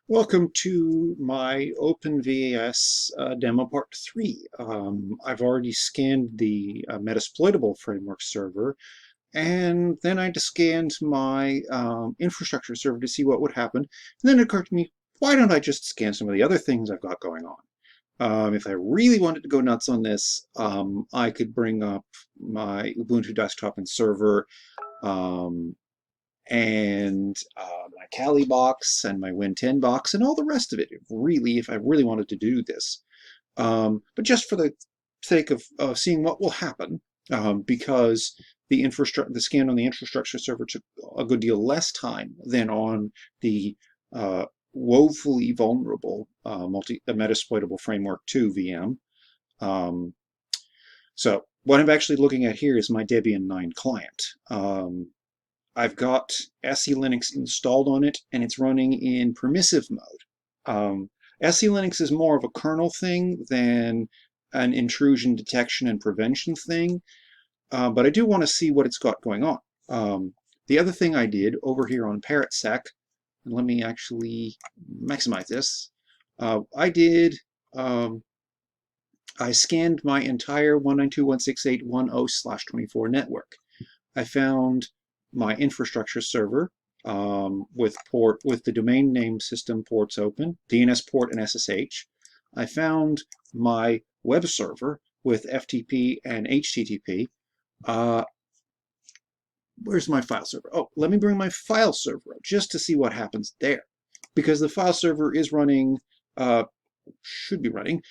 Welcome to my OpenVAS demo part 3. I've already scanned the Metasploitable framework server, and then I just scanned my infrastructure server to see what would happen. And then it occurred to me, why don't I just scan some of the other things I've got going on? If I really wanted to go nuts on this, I could bring up my Ubuntu desktop and server, um, and my Kali box and my Win10 box and all the rest of it, really, if I really wanted to do this. But just for the sake of seeing what will happen, because the scan on the infrastructure server took a good deal less time than on the woefully vulnerable Metasploitable Framework 2 VM. So what I'm actually looking at here is my Debian 9 client. I've got SE Linux installed on it, and it's running in permissive mode. SE Linux is more of a kernel thing than an intrusion detection and prevention thing, but I do want to see what it's got going on. The other thing I did over here on ParrotSec, and let me actually maximize this, I scanned my entire 192.168.10/24 network. I found my infrastructure server with the domain name system ports open, DNS port and SSH. I found my web server with FTP and HTTP. Where's my file server? Oh, let me bring my file server up just to see what happens there, because the file server is running, should be running,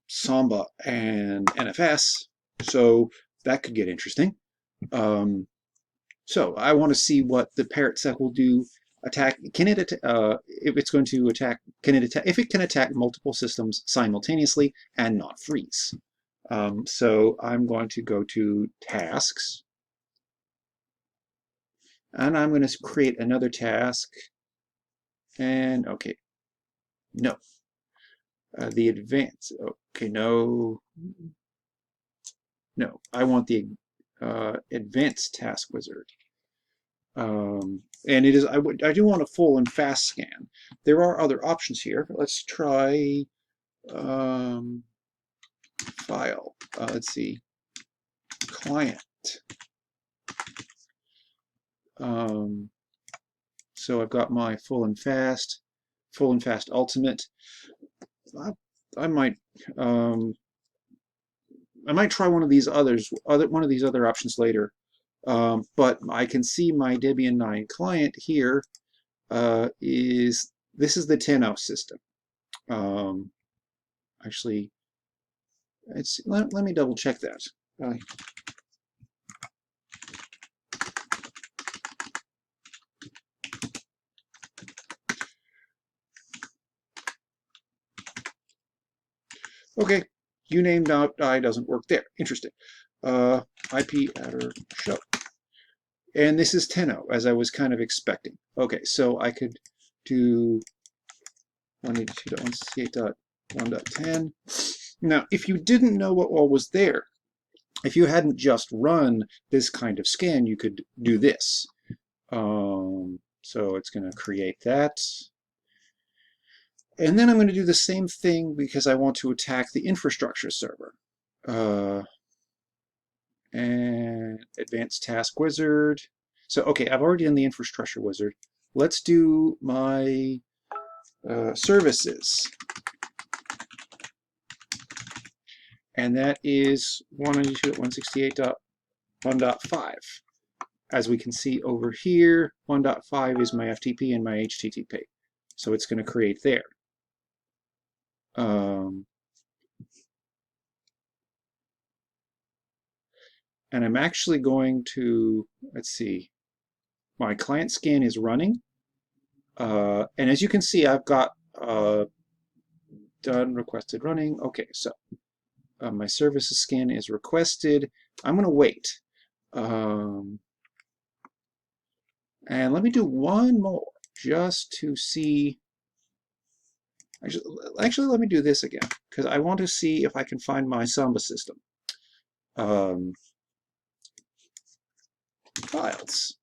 Samba and NFS, so that could get interesting. So I want to see what the ParrotSec will do. Can it if it's going to attack? Can it attack if it can attack multiple systems simultaneously and not freeze? So I'm going to go to tasks, and I'm going to create another task. And okay, no, the advanced. Okay, no. I want the advanced task wizard. And it is I do want a full and fast scan. There are other options here. Let's try file. Let's see, client. So I've got my full and fast ultimate. I might try one of these other options later. But I can see my Debian 9 client here this is the 10.0 system. Actually, let me double check that. Okay, uname.I doesn't work there. Interesting. IP adder show. And this is 10.0, as I was kind of expecting. Okay, so I could do 182.168.1.10. Now, if you didn't know what all was there, if you hadn't just run this kind of scan, you could do this. So it's going to create that. And then I'm going to do the same thing because I want to attack the infrastructure server. And advanced task wizard. So, okay, I've already done the infrastructure wizard. Let's do my services. And that is 192.168.1.5. As we can see over here, 1.5 is my FTP and my HTTP. So it's going to create there. And I'm actually going to, let's see, my client scan is running. And as you can see, I've got done, requested, running. Okay, so my services scan is requested. I'm going to wait. And let me do one more just to see. Actually, let me do this again because I want to see if I can find my Samba system. Files.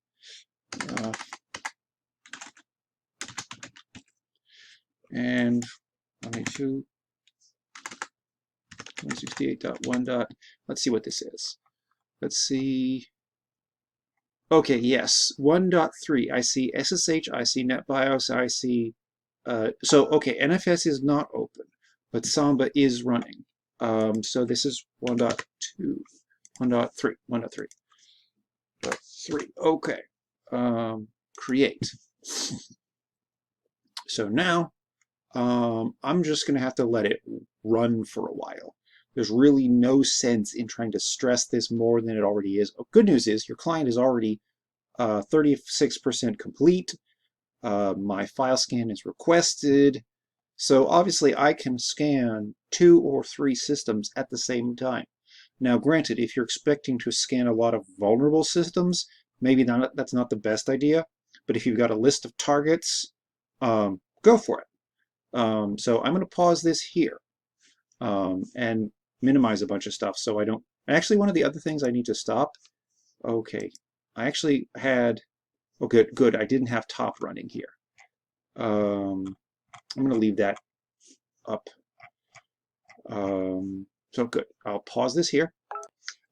and 192.168.1. Let's see what this is. Let's see. Okay, yes, 1.3. I see SSH, I see NetBIOS, I see. So, okay, NFS is not open, but Samba is running. So this is 1.2, 1.3, 1.3. 3. Okay. Create. So now I'm just going to have to let it run for a while. There's really no sense in trying to stress this more than it already is. Good news is your client is already 36% complete. My file scan is requested. So obviously I can scan 2 or 3 systems at the same time. Now granted, if you're expecting to scan a lot of vulnerable systems, maybe that's not the best idea. But if you've got a list of targets, go for it. So I'm going to pause this here and minimize a bunch of stuff so I don't. Actually, one of the other things I need to stop. Okay, I actually had. Oh, good. I didn't have top running here. I'm going to leave that up. So good. I'll pause this here.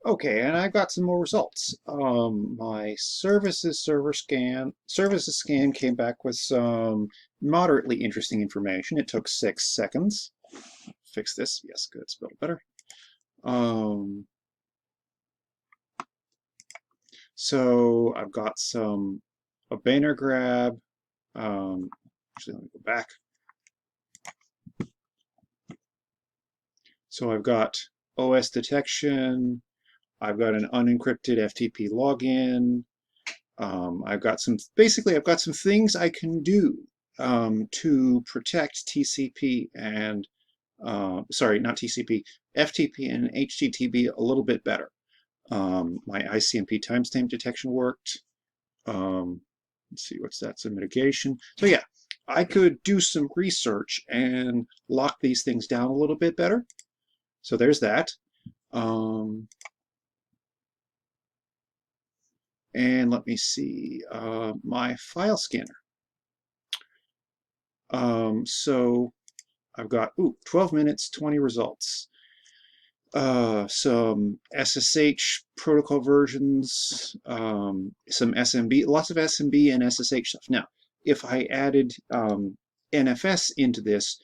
Okay, and I got some more results. My services scan came back with some moderately interesting information. It took 6 seconds. Fix this. Yes, good. Spelled better. So I've got a banner grab. Actually, let me go back. So I've got OS detection. I've got an unencrypted FTP login. I've got some things I can do to protect TCP and sorry, not TCP, FTP and HTTP a little bit better. My ICMP timestamp detection worked. Let's see, what's that? Some mitigation. So yeah, I could do some research and lock these things down a little bit better. So there's that. And let me see, my file scanner. So I've got 12 minutes, 20 results. Some SSH protocol versions, some SMB, lots of SMB and SSH stuff. Now, if I added NFS into this,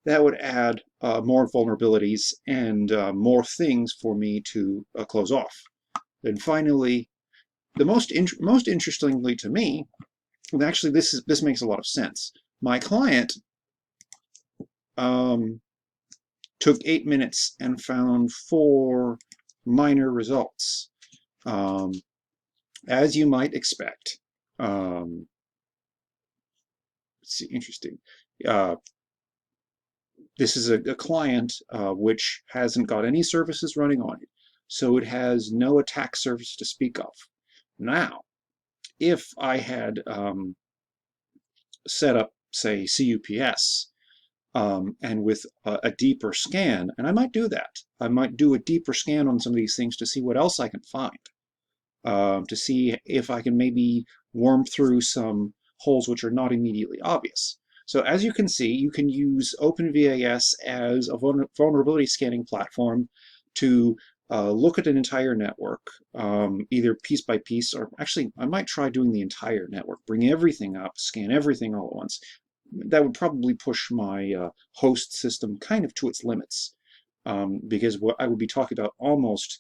that would add more vulnerabilities and more things for me to close off. Then finally, the most interestingly to me, and actually this makes a lot of sense. My client took 8 minutes and found 4 minor results, as you might expect. Let's see, interesting. This is a client which hasn't got any services running on it, so it has no attack surface to speak of. Now, if I had set up, say, CUPS, and with a deeper scan, and I might do that. I might do a deeper scan on some of these things to see what else I can find, to see if I can maybe worm through some holes which are not immediately obvious. So as you can see, you can use OpenVAS as a vulnerability scanning platform to look at an entire network, either piece by piece, or actually I might try doing the entire network, bring everything up, scan everything all at once. That would probably push my host system kind of to its limits, because what I would be talking about almost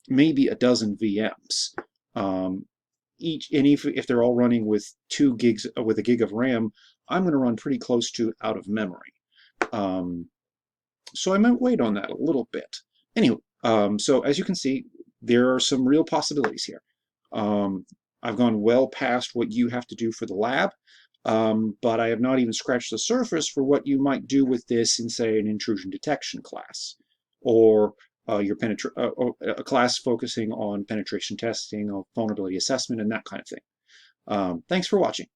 maybe a dozen VMs. Each, and if they're all running with 2 gigs, with a gig of RAM, I'm going to run pretty close to out of memory. So I might wait on that a little bit. Anyway, so as you can see, there are some real possibilities here. I've gone well past what you have to do for the lab, but I have not even scratched the surface for what you might do with this in, say, an intrusion detection class, or a class focusing on penetration testing or vulnerability assessment and that kind of thing. Thanks for watching.